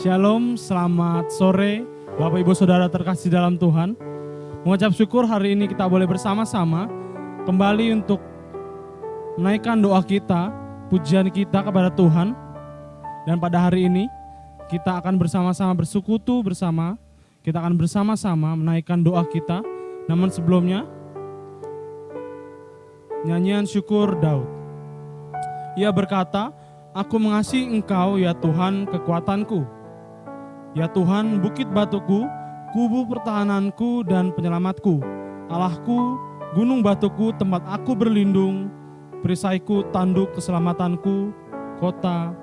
Shalom, selamat sore Bapak Ibu Saudara terkasih dalam Tuhan. Mengucap syukur hari ini kita boleh bersama-sama kembali untuk menaikkan doa kita, pujian kita kepada Tuhan. Dan pada hari ini kita akan bersama-sama bersekutu bersama, kita akan bersama-sama menaikkan doa kita. Namun sebelumnya, nyanyian syukur Daud. Ia berkata, "Aku mengasihi Engkau ya Tuhan kekuatanku. Ya Tuhan bukit batuku, kubu pertahananku dan penyelamatku. Allahku, gunung batuku, tempat aku berlindung, perisaiku, tanduk keselamatanku, kota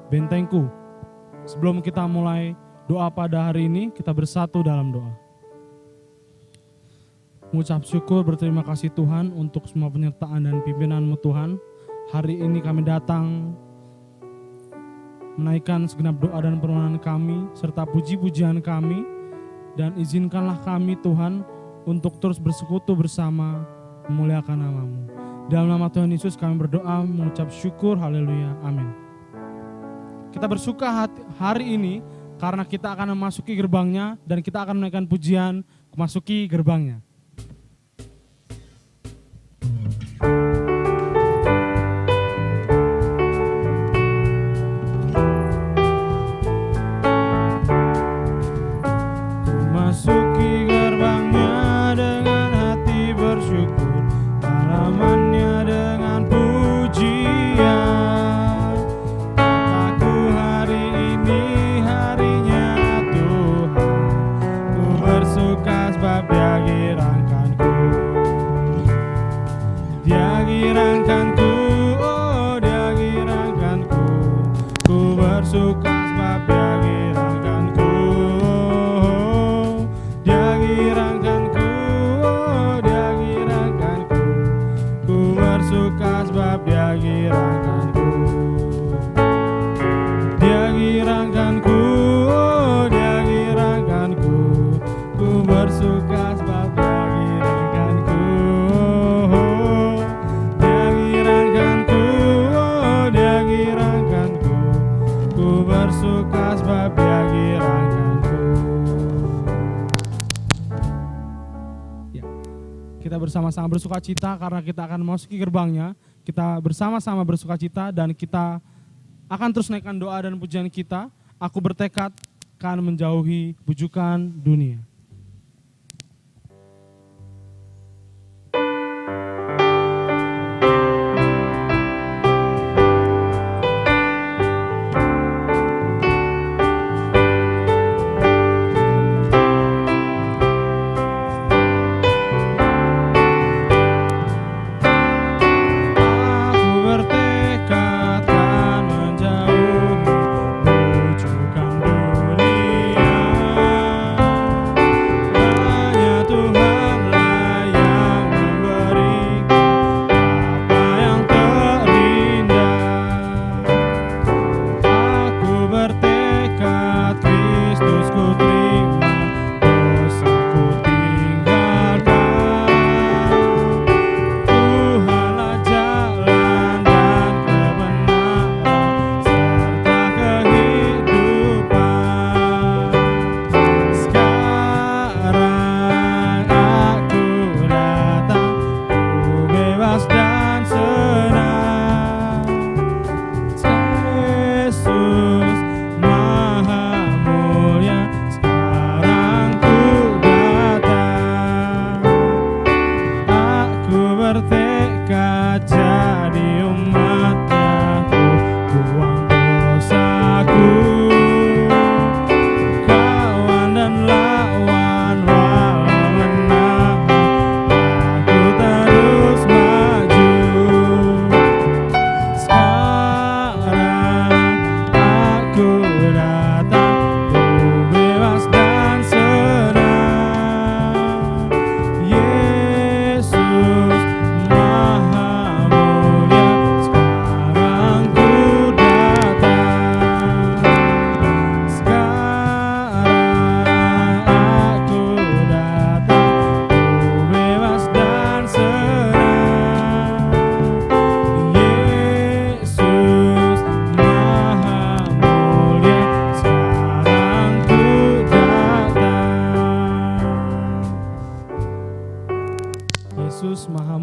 bentengku." Sebelum kita mulai doa pada hari ini, kita bersatu dalam doa. Mengucap syukur berterima kasih Tuhan untuk semua penyertaan dan pimpinan-Mu Tuhan. Hari ini kami datang menaikkan segenap doa dan permohonan kami serta puji-pujian kami, dan izinkanlah kami Tuhan untuk terus bersekutu bersama memuliakan nama-Mu. Dalam nama Tuhan Yesus kami berdoa mengucap syukur, haleluya, amin. Kita bersuka hari ini karena kita akan memasuki gerbangnya dan kita akan menaikkan pujian memasuki gerbangnya. Bersama-sama bersuka cita karena kita akan memasuki gerbangnya. Kita bersama-sama bersuka cita dan kita akan terus naikkan doa dan pujian kita. Aku bertekad akan menjauhi bujukan dunia. Menjauhi bujukan dunia.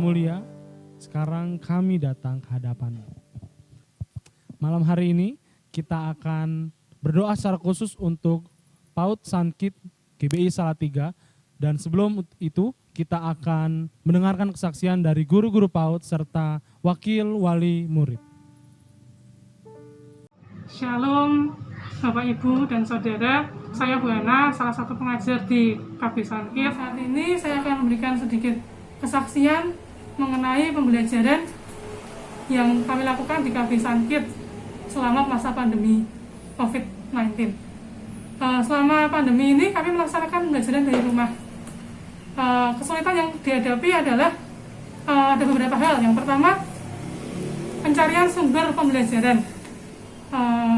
Mulia, sekarang kami datang ke hadapan-Mu. Malam hari ini kita akan berdoa secara khusus untuk PAUD Sankit GBI Salatiga, dan sebelum itu kita akan mendengarkan kesaksian dari guru-guru PAUD serta wakil wali murid. Shalom Bapak Ibu dan Saudara, saya Bu Ana, salah satu pengajar di KB Sankit. Saat ini saya akan memberikan sedikit kesaksian mengenai pembelajaran yang kami lakukan di KB Sankit selama masa pandemi COVID-19. Selama pandemi ini kami melaksanakan pembelajaran dari rumah. Kesulitan yang dihadapi adalah ada beberapa hal. Yang pertama, pencarian sumber pembelajaran.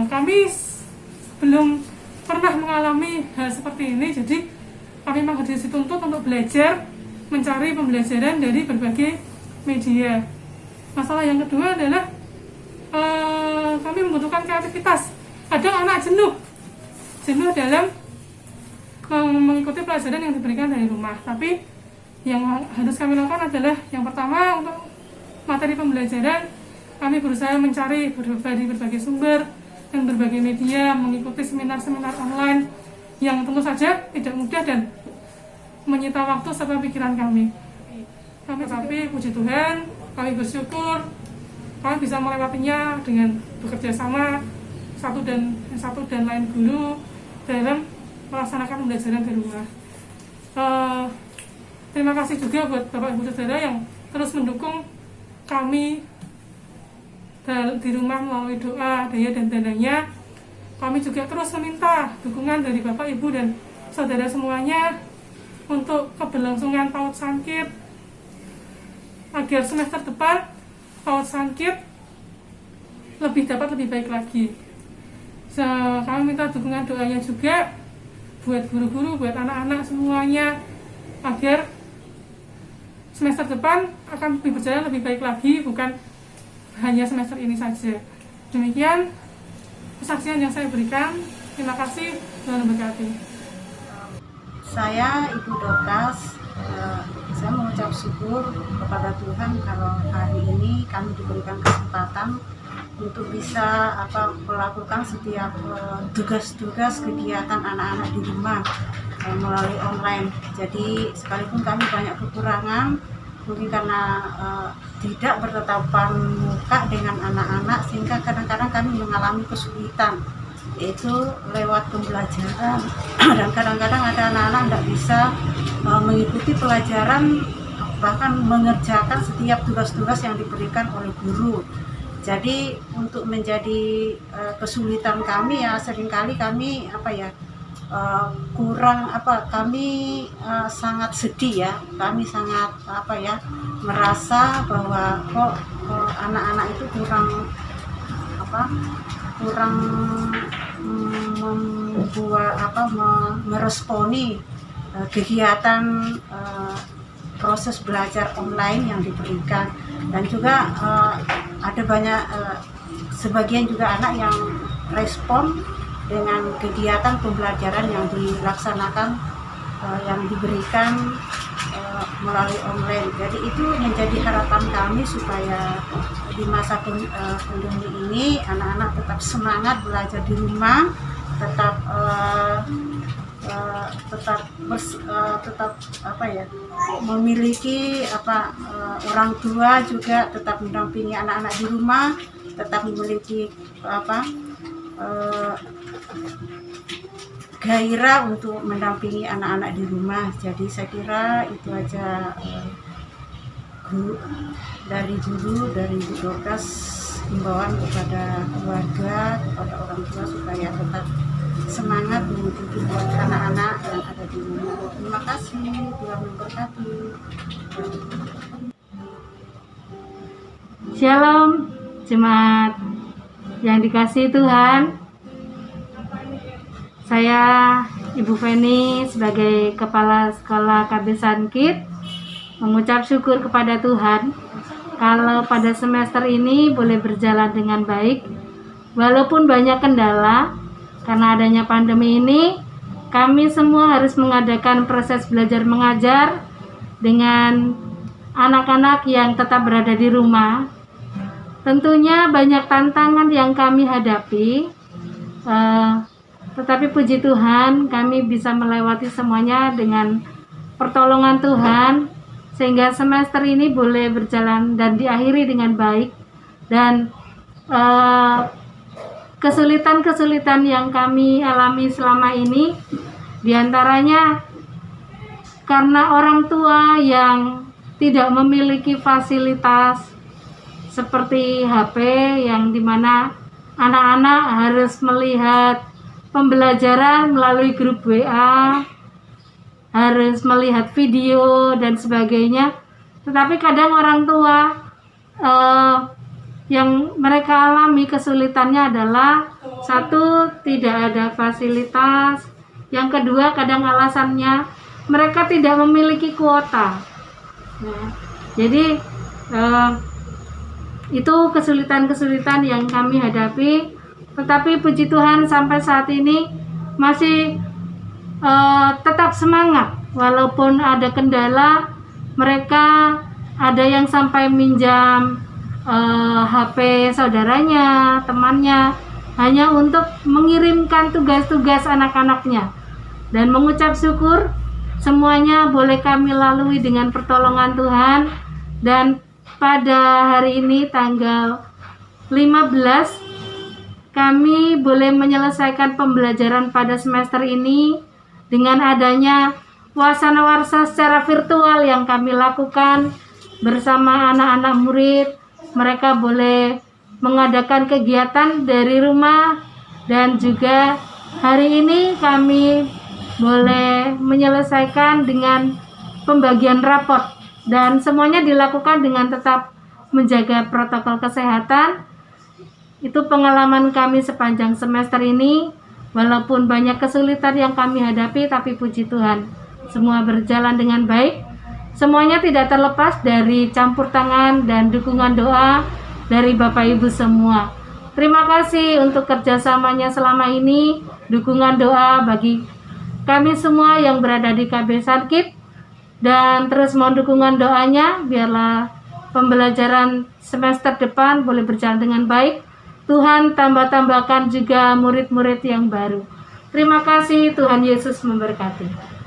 Kami belum pernah mengalami hal seperti ini, jadi kami memang dituntut untuk belajar mencari pembelajaran dari berbagai media. Masalah yang kedua adalah kami membutuhkan kreativitas. Kadang anak jenuh dalam mengikuti pelajaran yang diberikan dari rumah. Tapi yang harus kami lakukan adalah yang pertama, untuk materi pembelajaran kami berusaha mencari dari berbagai sumber dan berbagai media, mengikuti seminar-seminar online yang tentu saja tidak mudah dan menyita waktu serta pikiran kami. Tapi puji Tuhan, kami bersyukur kami bisa melewatinya dengan bekerja sama satu dan lain guru dalam melaksanakan pembelajaran di rumah. Terima kasih juga buat Bapak Ibu Saudara yang terus mendukung kami di rumah melalui doa, daya dan dananya. Kami juga terus meminta dukungan dari Bapak Ibu dan Saudara semuanya untuk keberlangsungan PAUD Sankit, agar semester depan PAUD Sankit dapat lebih baik lagi. Kami minta dukungan doanya juga buat guru-guru, buat anak-anak semuanya, agar semester depan akan berjalan lebih baik lagi, bukan hanya semester ini saja. Demikian kesaksian yang saya berikan. Terima kasih, Tuhan memberkati. Saya Ibu Dorcas. Saya mengucap syukur kepada Tuhan kalau hari ini kami diberikan kesempatan untuk bisa melakukan setiap tugas-tugas kegiatan anak-anak di rumah melalui online. Jadi sekalipun kami banyak kekurangan, mungkin karena tidak bertatapan muka dengan anak-anak, sehingga kadang-kadang kami mengalami kesulitan, yaitu lewat pembelajaran. Dan kadang-kadang ada anak-anak tidak bisa mengikuti pelajaran, bahkan mengerjakan setiap tugas-tugas yang diberikan oleh guru. Jadi untuk menjadi kesulitan kami, ya seringkali kami kami sangat sedih ya. Kami sangat merasa bahwa kok anak-anak itu kurang meresponi kegiatan proses belajar online yang diberikan. Dan juga ada banyak sebagian juga anak yang respon dengan kegiatan pembelajaran yang dilaksanakan, yang diberikan melalui online. Jadi itu menjadi harapan kami supaya di masa pandemi ini anak-anak tetap semangat belajar di rumah, tetap memiliki orang tua juga tetap mendampingi anak-anak di rumah, tetap memiliki gairah untuk mendampingi anak-anak di rumah. Jadi saya kira itu aja dari Ibu Dorcas, himbauan kepada keluarga, kepada orang tua supaya tetap semangat mengikuti buat anak-anak yang ada di rumah. Terima kasih, Tuhan memberkati. Shalom jemaat yang dikasihi Tuhan. Saya Ibu Feni sebagai Kepala Sekolah KB Sankit mengucap syukur kepada Tuhan kalau pada semester ini boleh berjalan dengan baik. Walaupun banyak kendala, karena adanya pandemi ini, kami semua harus mengadakan proses belajar mengajar dengan anak-anak yang tetap berada di rumah. Tentunya banyak tantangan yang kami hadapi, tetapi puji Tuhan kami bisa melewati semuanya dengan pertolongan Tuhan, sehingga semester ini boleh berjalan dan diakhiri dengan baik. Dan kesulitan-kesulitan yang kami alami selama ini diantaranya karena orang tua yang tidak memiliki fasilitas seperti HP, yang dimana anak-anak harus melihat pembelajaran melalui grup WA, harus melihat video dan sebagainya. Tetapi kadang orang tua yang mereka alami kesulitannya adalah satu, tidak ada fasilitas. Yang kedua, kadang alasannya mereka tidak memiliki kuota. Nah, jadi itu kesulitan-kesulitan yang kami hadapi. Tetapi puji Tuhan sampai saat ini masih tetap semangat. Walaupun ada kendala, mereka ada yang sampai minjam HP saudaranya, temannya, hanya untuk mengirimkan tugas-tugas anak-anaknya. Dan mengucap syukur semuanya boleh kami lalui dengan pertolongan Tuhan. Dan pada hari ini tanggal 15 kami boleh menyelesaikan pembelajaran pada semester ini dengan adanya wasana warsa secara virtual yang kami lakukan bersama anak-anak murid. Mereka boleh mengadakan kegiatan dari rumah, dan juga hari ini kami boleh menyelesaikan dengan pembagian raport, dan semuanya dilakukan dengan tetap menjaga protokol kesehatan. Itu pengalaman kami sepanjang semester ini. Walaupun banyak kesulitan yang kami hadapi, tapi puji Tuhan semua berjalan dengan baik. Semuanya tidak terlepas dari campur tangan dan dukungan doa dari Bapak Ibu semua. Terima kasih untuk kerjasamanya selama ini, dukungan doa bagi kami semua yang berada di KB Sankit, dan terus mohon dukungan doanya biarlah pembelajaran semester depan boleh berjalan dengan baik. Tuhan tambah-tambahkan juga murid-murid yang baru. Terima kasih, Tuhan Yesus memberkati.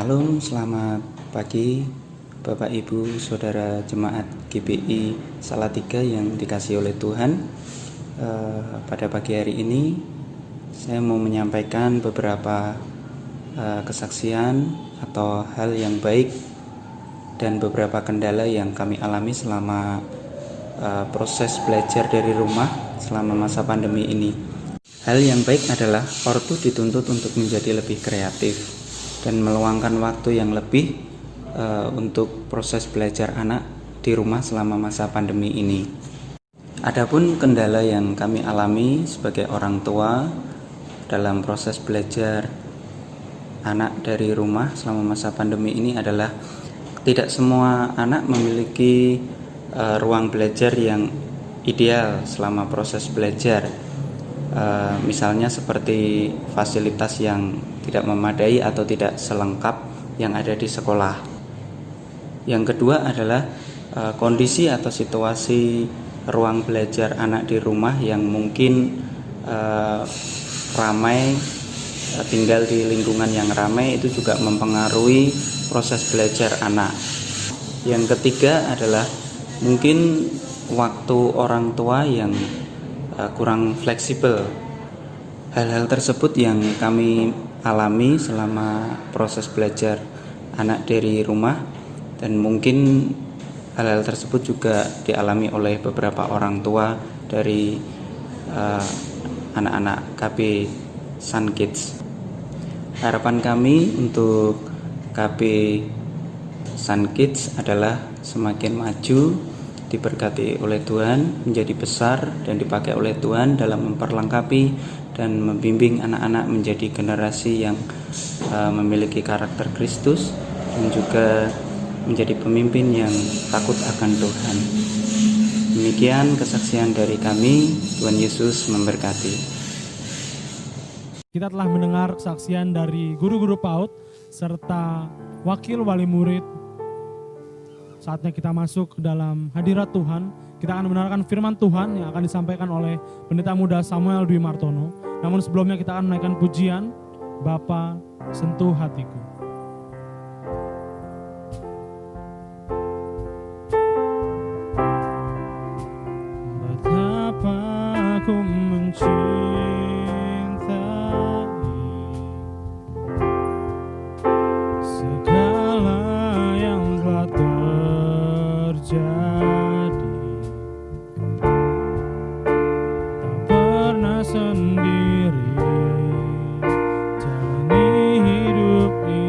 Shalom, selamat pagi Bapak Ibu Saudara Jemaat GBI Salatiga yang dikasihi oleh Tuhan. Pada pagi hari ini saya mau menyampaikan beberapa kesaksian atau hal yang baik dan beberapa kendala yang kami alami selama proses belajar dari rumah selama masa pandemi ini. Hal yang baik adalah ortu dituntut untuk menjadi lebih kreatif dan meluangkan waktu yang lebih untuk proses belajar anak di rumah selama masa pandemi ini. Adapun kendala yang kami alami sebagai orang tua dalam proses belajar anak dari rumah selama masa pandemi ini adalah tidak semua anak memiliki ruang belajar yang ideal selama proses belajar. Misalnya seperti fasilitas yang tidak memadai atau tidak selengkap yang ada di sekolah. Yang kedua adalah kondisi atau situasi ruang belajar anak di rumah yang mungkin ramai, tinggal di lingkungan yang ramai, itu juga mempengaruhi proses belajar anak. Yang ketiga adalah mungkin waktu orang tua yang kurang fleksibel. Hal-hal tersebut yang kami alami selama proses belajar anak dari rumah, dan mungkin hal-hal tersebut juga dialami oleh beberapa orang tua dari anak-anak KB Sun Kids. Harapan kami untuk KB Sun Kids adalah semakin maju, diberkati oleh Tuhan, menjadi besar dan dipakai oleh Tuhan dalam memperlengkapi dan membimbing anak-anak menjadi generasi yang memiliki karakter Kristus dan juga menjadi pemimpin yang takut akan Tuhan. Demikian kesaksian dari kami. Tuhan Yesus memberkati. Kita telah mendengar kesaksian dari guru-guru PAUD serta wakil wali murid. Saatnya kita masuk ke dalam hadirat Tuhan. Kita akan mendengarkan firman Tuhan yang akan disampaikan oleh Pendeta Muda Samuel Dwi Martono. Namun sebelumnya kita akan menaikkan pujian Bapa Sentuh Hatiku. Betapa aku mencintai segala yang telah terjadi, tak pernah sendiri jalani hidup ini.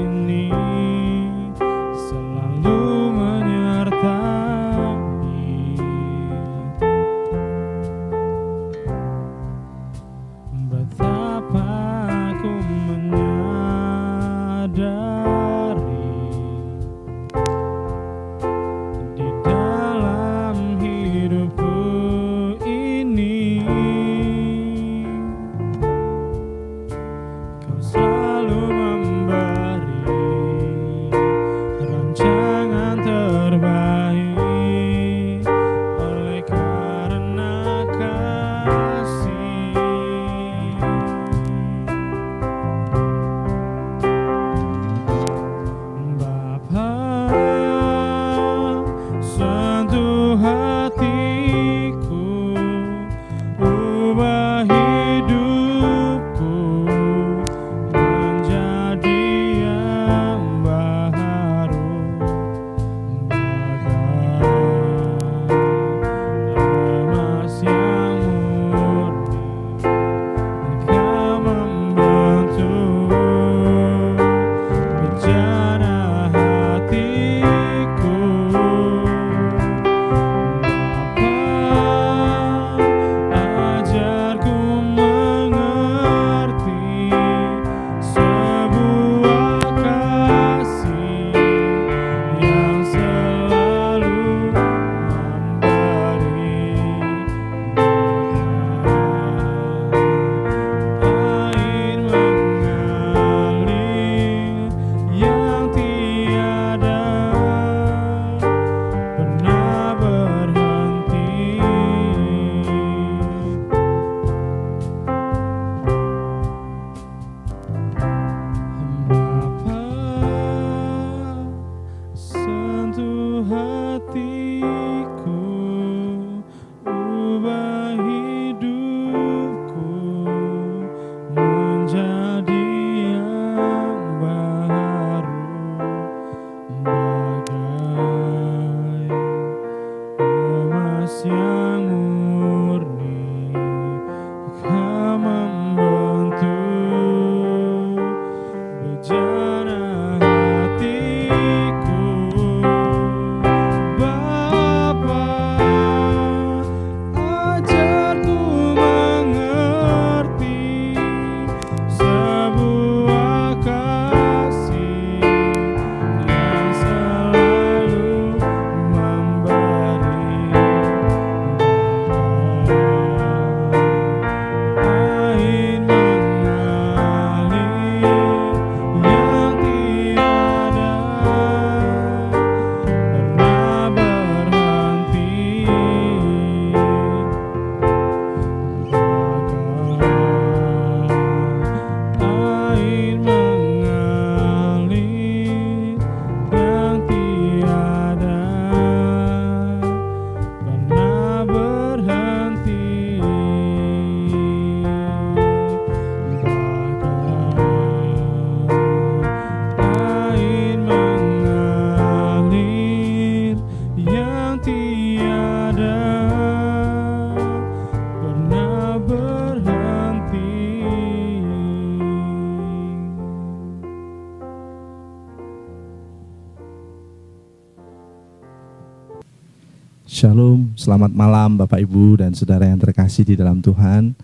selamat malam Bapak Ibu dan Saudara yang terkasih di dalam Tuhan.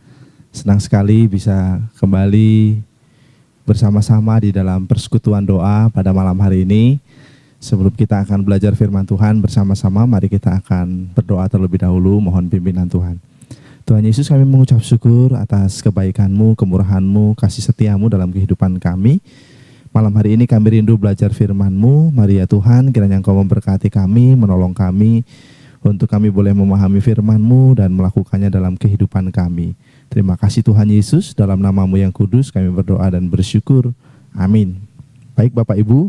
Senang sekali bisa kembali bersama-sama di dalam persekutuan doa pada malam hari ini. Sebelum kita akan belajar firman Tuhan bersama-sama, mari kita akan berdoa terlebih dahulu, mohon pimpinan Tuhan. Tuhan Yesus, kami mengucap syukur atas kebaikan-Mu, kemurahan-Mu, kasih setia-Mu dalam kehidupan kami. Malam hari ini kami rindu belajar firman-Mu. Mari ya Tuhan, kiranya Engkau memberkati kami, menolong kami, untuk kami boleh memahami firman-Mu dan melakukannya dalam kehidupan kami. Terima kasih Tuhan Yesus, dalam nama-Mu yang kudus kami berdoa dan bersyukur. Amin. Baik Bapak Ibu,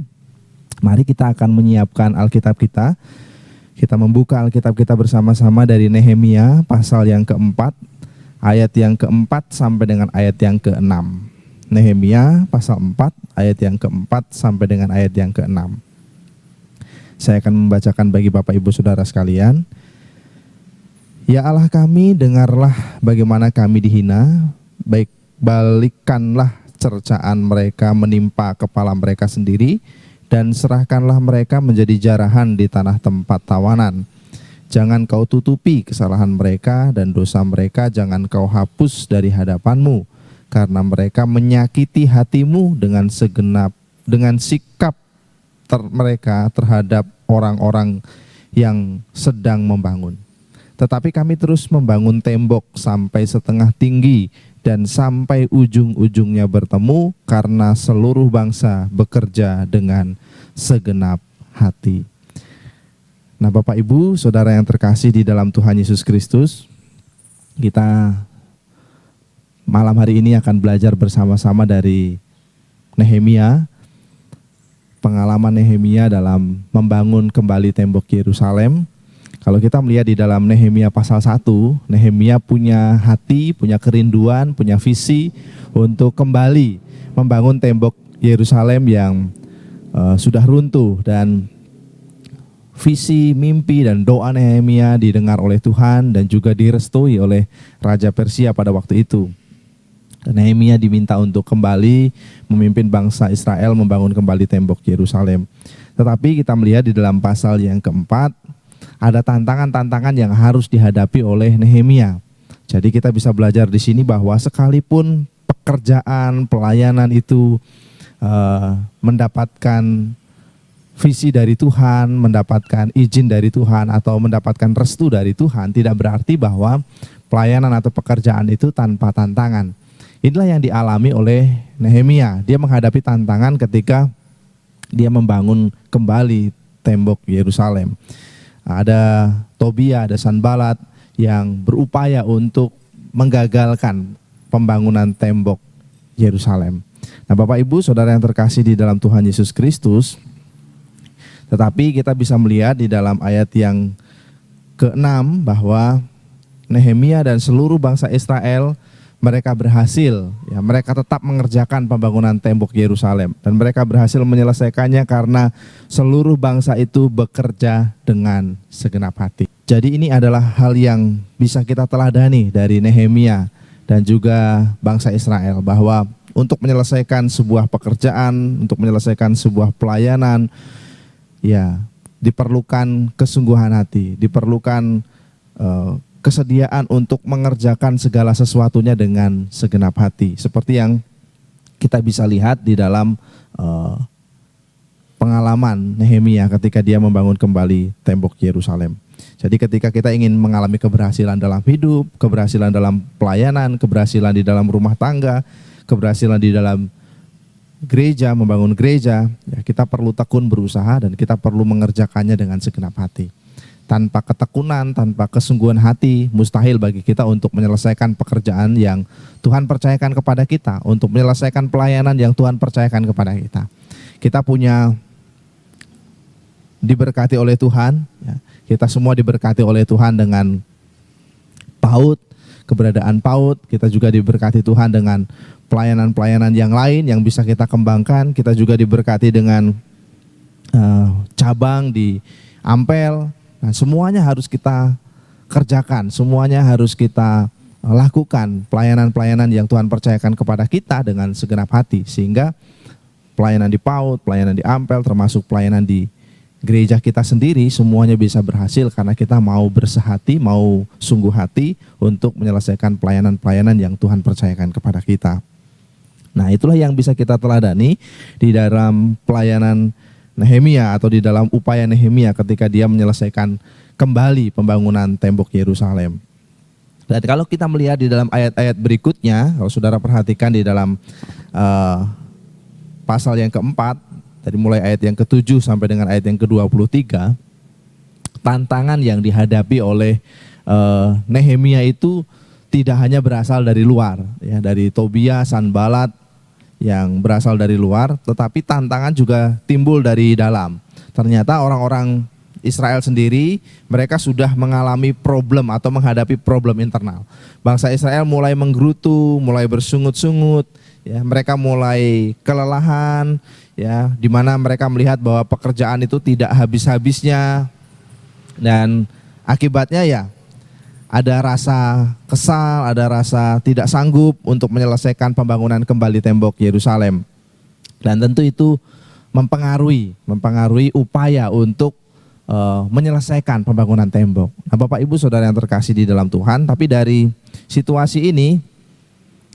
mari kita akan menyiapkan Alkitab kita. Kita membuka Alkitab kita bersama-sama dari Nehemia pasal yang keempat, ayat yang keempat sampai dengan ayat yang keenam. Nehemia pasal 4 ayat yang keempat sampai dengan ayat yang keenam. Saya akan membacakan bagi Bapak Ibu Saudara sekalian. Ya Allah kami, dengarlah bagaimana kami dihina, balikkanlah cercaan mereka menimpa kepala mereka sendiri, dan serahkanlah mereka menjadi jarahan di tanah tempat tawanan. Jangan kau tutupi kesalahan mereka dan dosa mereka, jangan kau hapus dari hadapan-Mu. Karena mereka menyakiti hati-Mu dengan sikap mereka terhadap orang-orang yang sedang membangun. Tetapi kami terus membangun tembok sampai setengah tinggi dan sampai ujung-ujungnya bertemu, karena seluruh bangsa bekerja dengan segenap hati. Nah Bapak Ibu, Saudara yang terkasih di dalam Tuhan Yesus Kristus, kita malam hari ini akan belajar bersama-sama dari Nehemia, pengalaman Nehemia dalam membangun kembali tembok Yerusalem. Kalau kita melihat di dalam Nehemia pasal 1, Nehemia punya hati, punya kerinduan, punya visi untuk kembali membangun tembok Yerusalem yang sudah runtuh, dan visi, mimpi, dan doa Nehemia didengar oleh Tuhan dan juga direstui oleh Raja Persia pada waktu itu. Dan Nehemia diminta untuk kembali memimpin bangsa Israel membangun kembali tembok Yerusalem. Tetapi kita melihat di dalam pasal yang keempat, ada tantangan-tantangan yang harus dihadapi oleh Nehemia. Jadi kita bisa belajar di sini bahwa sekalipun pekerjaan, pelayanan itu mendapatkan visi dari Tuhan, mendapatkan izin dari Tuhan, atau mendapatkan restu dari Tuhan, tidak berarti bahwa pelayanan atau pekerjaan itu tanpa tantangan. Inilah yang dialami oleh Nehemia. Dia menghadapi tantangan ketika dia membangun kembali tembok Yerusalem. Ada Tobia, ada Sanbalat yang berupaya untuk menggagalkan pembangunan tembok Yerusalem. Nah Bapak Ibu Saudara yang terkasih di dalam Tuhan Yesus Kristus, tetapi kita bisa melihat di dalam ayat yang ke-6 bahwa Nehemia dan seluruh bangsa Israel, mereka berhasil, ya, mereka tetap mengerjakan pembangunan tembok Yerusalem, dan mereka berhasil menyelesaikannya karena seluruh bangsa itu bekerja dengan segenap hati. Jadi ini adalah hal yang bisa kita teladani dari Nehemia dan juga bangsa Israel, bahwa untuk menyelesaikan sebuah pekerjaan, untuk menyelesaikan sebuah pelayanan, ya diperlukan kesungguhan hati, diperlukan kesediaan untuk mengerjakan segala sesuatunya dengan segenap hati. Seperti yang kita bisa lihat di dalam pengalaman Nehemia ketika dia membangun kembali tembok Yerusalem. Jadi ketika kita ingin mengalami keberhasilan dalam hidup, keberhasilan dalam pelayanan, keberhasilan di dalam rumah tangga, keberhasilan di dalam gereja, membangun gereja, ya kita perlu tekun berusaha dan kita perlu mengerjakannya dengan segenap hati. Tanpa ketekunan, tanpa kesungguhan hati, mustahil bagi kita untuk menyelesaikan pekerjaan yang Tuhan percayakan kepada kita, untuk menyelesaikan pelayanan yang Tuhan percayakan kepada kita. Kita punya diberkati oleh Tuhan, ya. Kita semua diberkati oleh Tuhan dengan PAUD, keberadaan PAUD. Kita juga diberkati Tuhan dengan pelayanan-pelayanan yang lain yang bisa kita kembangkan. Kita juga diberkati dengan cabang di Ampel. Nah, semuanya harus kita kerjakan, semuanya harus kita lakukan pelayanan-pelayanan yang Tuhan percayakan kepada kita dengan segenap hati, sehingga pelayanan di PAUD, pelayanan di Ampel, termasuk pelayanan di gereja kita sendiri semuanya bisa berhasil karena kita mau bersehati, mau sungguh hati untuk menyelesaikan pelayanan-pelayanan yang Tuhan percayakan kepada kita. Nah, itulah yang bisa kita teladani di dalam pelayanan Nehemia atau di dalam upaya Nehemia ketika dia menyelesaikan kembali pembangunan tembok Yerusalem. Dan kalau kita melihat di dalam ayat-ayat berikutnya, kalau saudara perhatikan di dalam pasal yang keempat, dari mulai ayat yang ke-7 sampai dengan ayat yang ke-23, tantangan yang dihadapi oleh Nehemia itu tidak hanya berasal dari luar, ya, dari Tobia, Sanbalat yang berasal dari luar, tetapi tantangan juga timbul dari dalam. Ternyata orang-orang Israel sendiri, mereka sudah mengalami problem atau menghadapi problem internal. Bangsa Israel mulai menggerutu, mulai bersungut-sungut, ya, mereka mulai kelelahan, ya, di mana mereka melihat bahwa pekerjaan itu tidak habis-habisnya, dan akibatnya ya ada rasa kesal, ada rasa tidak sanggup untuk menyelesaikan pembangunan kembali tembok Yerusalem. Dan tentu itu mempengaruhi upaya untuk menyelesaikan pembangunan tembok. Nah, Bapak Ibu Saudara yang terkasih di dalam Tuhan, tapi dari situasi ini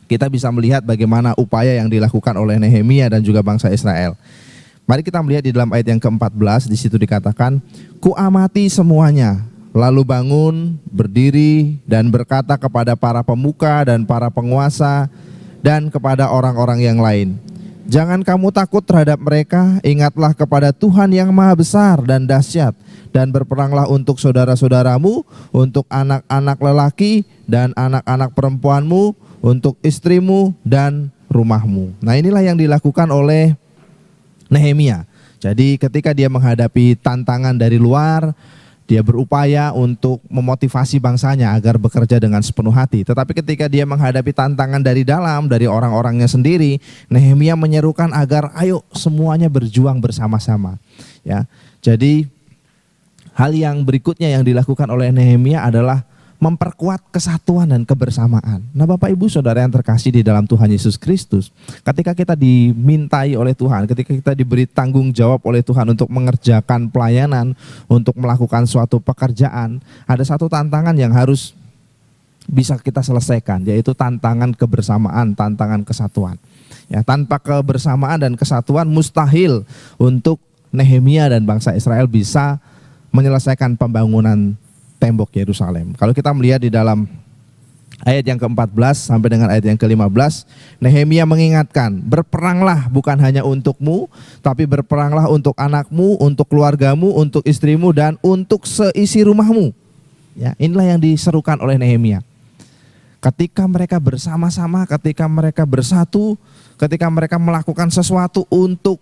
kita bisa melihat bagaimana upaya yang dilakukan oleh Nehemia dan juga bangsa Israel. Mari kita melihat di dalam ayat yang ke-14, di situ dikatakan, "Kuamati semuanya, lalu bangun, berdiri dan berkata kepada para pemuka dan para penguasa dan kepada orang-orang yang lain, jangan kamu takut terhadap mereka, ingatlah kepada Tuhan yang maha besar dan dahsyat, dan berperanglah untuk saudara-saudaramu, untuk anak-anak lelaki dan anak-anak perempuanmu, untuk istrimu dan rumahmu." Nah, inilah yang dilakukan oleh Nehemia. Jadi ketika dia menghadapi tantangan dari luar, dia berupaya untuk memotivasi bangsanya agar bekerja dengan sepenuh hati. Tetapi ketika dia menghadapi tantangan dari dalam, dari orang-orangnya sendiri, Nehemia menyerukan agar ayo semuanya berjuang bersama-sama. Ya, jadi hal yang berikutnya yang dilakukan oleh Nehemia adalah memperkuat kesatuan dan kebersamaan. Nah, Bapak Ibu Saudara yang terkasih di dalam Tuhan Yesus Kristus, ketika kita dimintai oleh Tuhan, ketika kita diberi tanggung jawab oleh Tuhan untuk mengerjakan pelayanan, untuk melakukan suatu pekerjaan, ada satu tantangan yang harus bisa kita selesaikan, yaitu tantangan kebersamaan, tantangan kesatuan. Ya, tanpa kebersamaan dan kesatuan mustahil untuk Nehemia dan bangsa Israel bisa menyelesaikan pembangunan tembok Yerusalem. Kalau kita melihat di dalam ayat yang ke-14 sampai dengan ayat yang ke-15, Nehemia mengingatkan, berperanglah bukan hanya untukmu, tapi berperanglah untuk anakmu, untuk keluargamu, untuk istrimu, dan untuk seisi rumahmu. Ya, inilah yang diserukan oleh Nehemia. Ketika mereka bersama-sama, ketika mereka bersatu, ketika mereka melakukan sesuatu untuk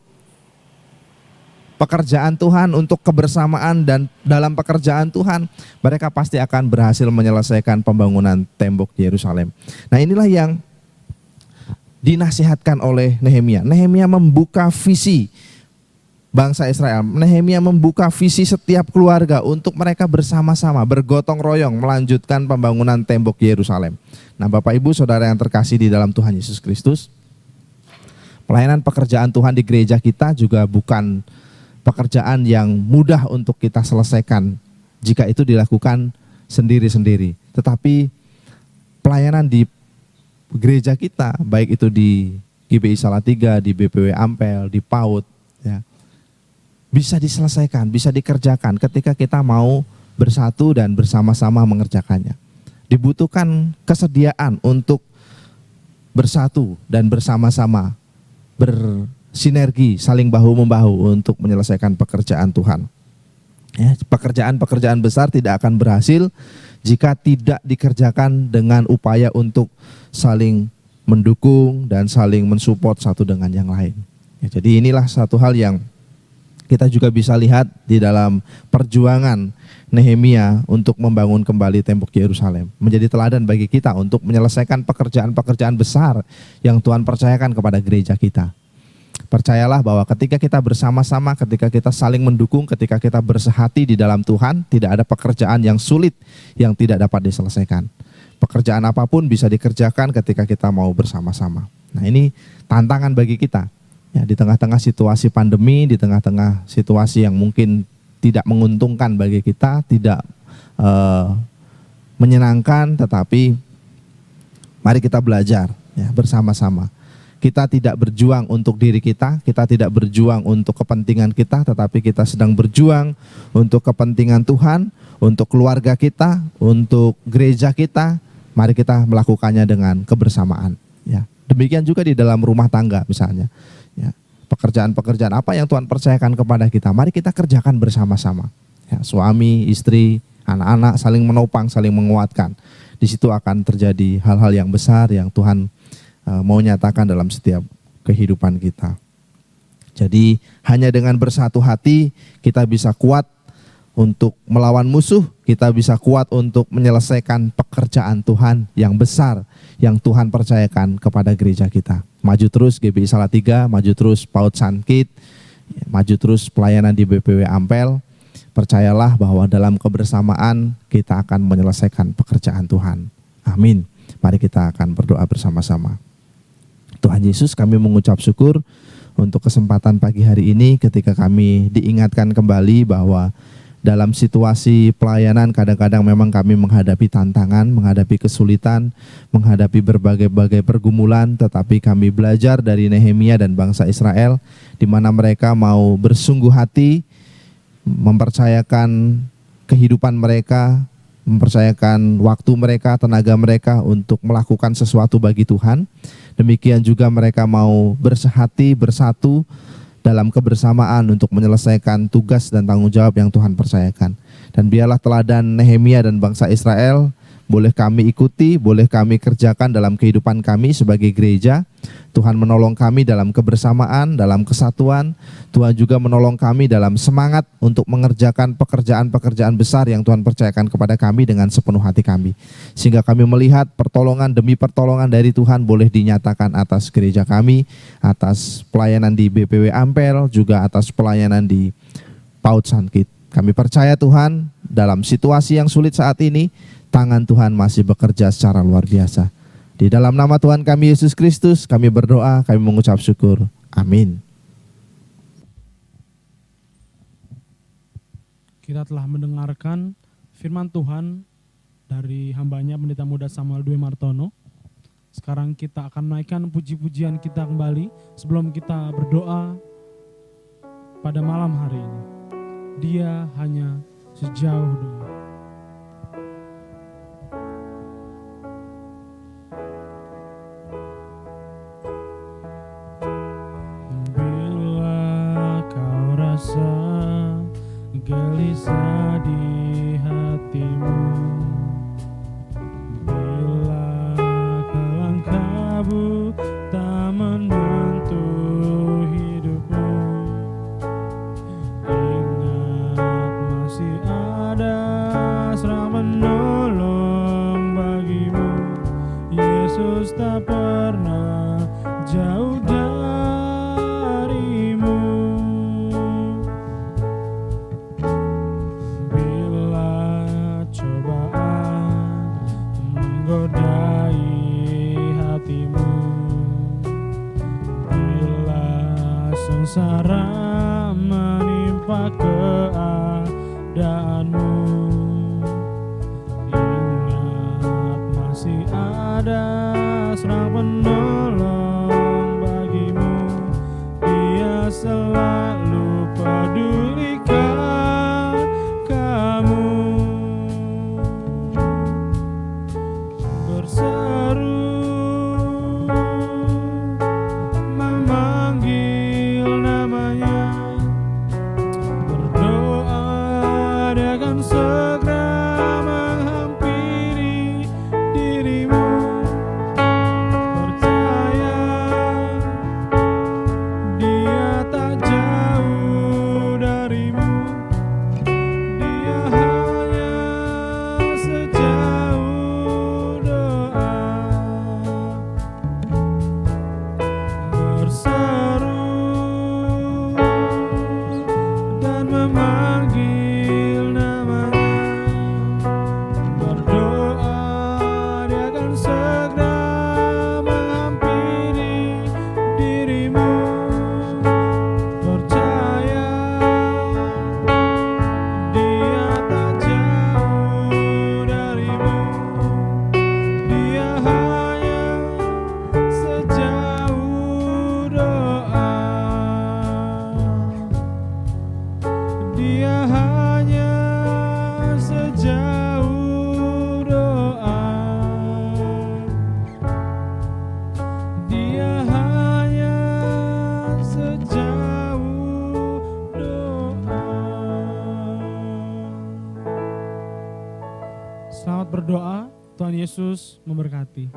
pekerjaan Tuhan, untuk kebersamaan, dan dalam pekerjaan Tuhan mereka pasti akan berhasil menyelesaikan pembangunan tembok Yerusalem. Nah, inilah yang dinasihatkan oleh Nehemia. Nehemia membuka visi bangsa Israel. Nehemia membuka visi setiap keluarga untuk mereka bersama-sama bergotong royong melanjutkan pembangunan tembok Yerusalem. Nah, Bapak Ibu Saudara yang terkasih di dalam Tuhan Yesus Kristus, pelayanan pekerjaan Tuhan di gereja kita juga bukan pekerjaan yang mudah untuk kita selesaikan jika itu dilakukan sendiri-sendiri. Tetapi pelayanan di gereja kita, baik itu di GBI Salatiga, di BPW Ampel, di PAUD, ya, bisa diselesaikan, bisa dikerjakan ketika kita mau bersatu dan bersama-sama mengerjakannya. Dibutuhkan kesediaan untuk bersatu dan bersama-sama bersinergi, saling bahu-membahu untuk menyelesaikan pekerjaan Tuhan. Ya, pekerjaan-pekerjaan besar tidak akan berhasil jika tidak dikerjakan dengan upaya untuk saling mendukung dan saling mensupport satu dengan yang lain. Ya, jadi inilah satu hal yang kita juga bisa lihat di dalam perjuangan Nehemia untuk membangun kembali tembok Yerusalem. Menjadi teladan bagi kita untuk menyelesaikan pekerjaan-pekerjaan besar yang Tuhan percayakan kepada gereja kita. Percayalah bahwa ketika kita bersama-sama, ketika kita saling mendukung, ketika kita bersehati di dalam Tuhan, tidak ada pekerjaan yang sulit yang tidak dapat diselesaikan. Pekerjaan apapun bisa dikerjakan ketika kita mau bersama-sama. Nah, ini tantangan bagi kita. Ya, di tengah-tengah situasi pandemi, di tengah-tengah situasi yang mungkin tidak menguntungkan bagi kita, tidak menyenangkan, tetapi mari kita belajar ya, bersama-sama. Kita tidak berjuang untuk diri kita tidak berjuang untuk kepentingan kita, tetapi kita sedang berjuang untuk kepentingan Tuhan, untuk keluarga kita, untuk gereja kita. Mari kita melakukannya dengan kebersamaan. Ya, demikian juga di dalam rumah tangga misalnya. Ya, pekerjaan-pekerjaan apa yang Tuhan percayakan kepada kita, mari kita kerjakan bersama-sama. Ya, suami, istri, anak-anak saling menopang, saling menguatkan. Di situ akan terjadi hal-hal yang besar yang Tuhan mau nyatakan dalam setiap kehidupan kita. Jadi hanya dengan bersatu hati kita bisa kuat untuk melawan musuh, kita bisa kuat untuk menyelesaikan pekerjaan Tuhan yang besar yang Tuhan percayakan kepada gereja kita. Maju terus GBI Salatiga, maju terus PAUD Sankit, maju terus pelayanan di BPW Ampel. Percayalah bahwa dalam kebersamaan kita akan menyelesaikan pekerjaan Tuhan. Amin. Mari kita akan berdoa bersama-sama. Tuhan Yesus, kami mengucap syukur untuk kesempatan pagi hari ini ketika kami diingatkan kembali bahwa dalam situasi pelayanan kadang-kadang memang kami menghadapi tantangan, menghadapi kesulitan, menghadapi berbagai-bagai pergumulan, tetapi kami belajar dari Nehemia dan bangsa Israel di mana mereka mau bersungguh hati mempercayakan kehidupan mereka, mempercayakan waktu mereka, tenaga mereka untuk melakukan sesuatu bagi Tuhan. Demikian juga mereka mau bersehati, bersatu dalam kebersamaan untuk menyelesaikan tugas dan tanggung jawab yang Tuhan percayakan. Dan biarlah teladan Nehemia dan bangsa Israel boleh kami ikuti, boleh kami kerjakan dalam kehidupan kami sebagai gereja. Tuhan menolong kami dalam kebersamaan, dalam kesatuan. Tuhan juga menolong kami dalam semangat untuk mengerjakan pekerjaan-pekerjaan besar yang Tuhan percayakan kepada kami dengan sepenuh hati kami. Sehingga kami melihat pertolongan demi pertolongan dari Tuhan boleh dinyatakan atas gereja kami, atas pelayanan di BPW Ampel, juga atas pelayanan di PAUD Sankit. Kami percaya Tuhan, dalam situasi yang sulit saat ini, tangan Tuhan masih bekerja secara luar biasa. Di dalam nama Tuhan kami Yesus Kristus, kami berdoa, kami mengucap syukur. Amin. Kita telah mendengarkan firman Tuhan dari hambanya Pendeta Muda Samuel Dwi Martono. Sekarang kita akan menaikkan puji-pujian kita kembali sebelum kita berdoa pada malam hari ini. Dia hanya sejauh doa. Gelisah di hatimu, bila kelang kabut tak menentu hidupmu. Ingat masih ada serang penolong bagimu. Yesus tak pernah jauh darimu. Godai hatimu, bila sengsara menimpa keadaanmu. Ingat masih ada serang penolong bagimu. Dia selalu pedulikan kamu. Segera menghampiri dirimu, percaya Dia hanya sejauh doa. Dia hanya sejauh doa. Selamat berdoa, Tuhan Yesus memberkati.